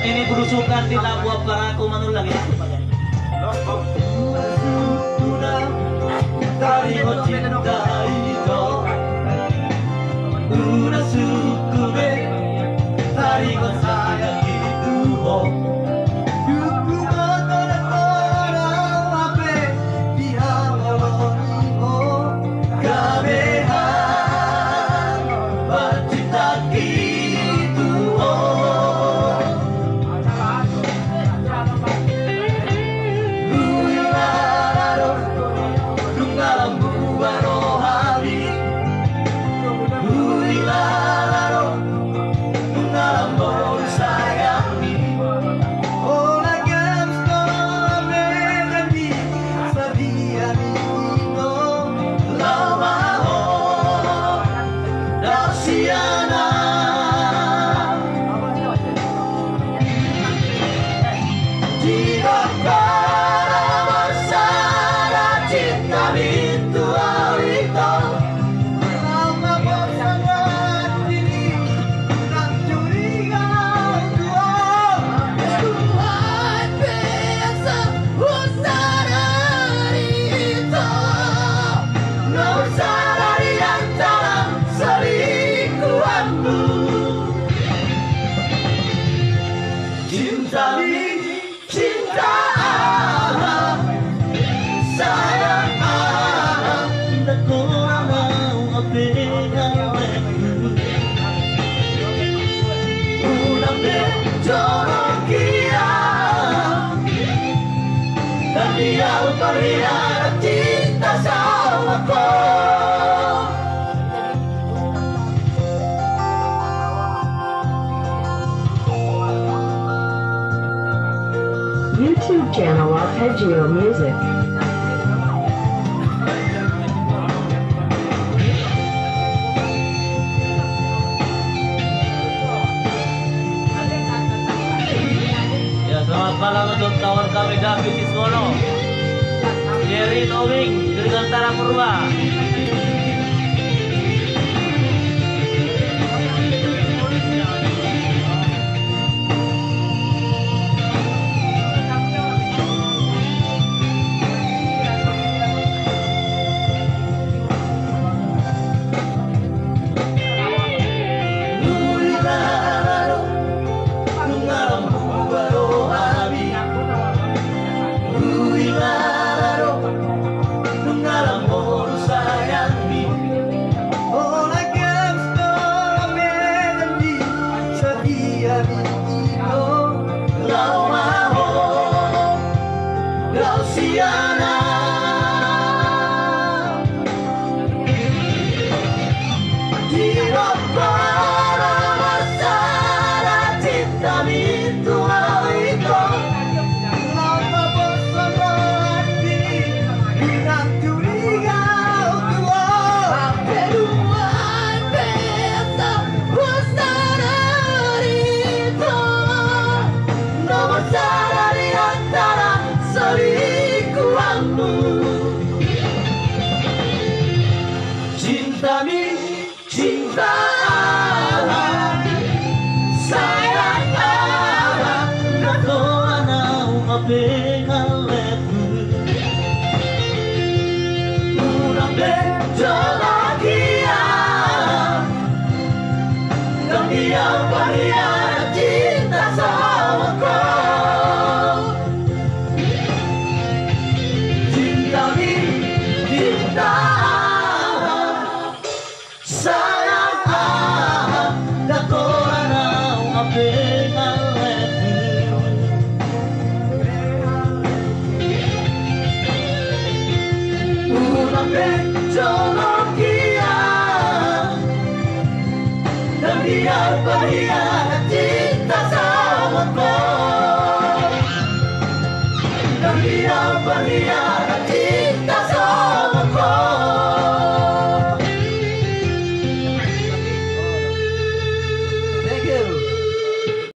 Ini berusukan di Labuan Paraku Manulang ya. Dari cinta itu udah cukup dari saya itu cinta sama kau. YouTube channel Arpeggio Music. Ya, selamat malam untuk kawan kami David Siswono, Jerry Towing, Dirgantara Purwa. Cinta sayang nako anau apegaleku urang bejo lagi ya dan dia bahaya cinta sama kau. Cinta bahaya cinta sama kau. Dan dia bahagia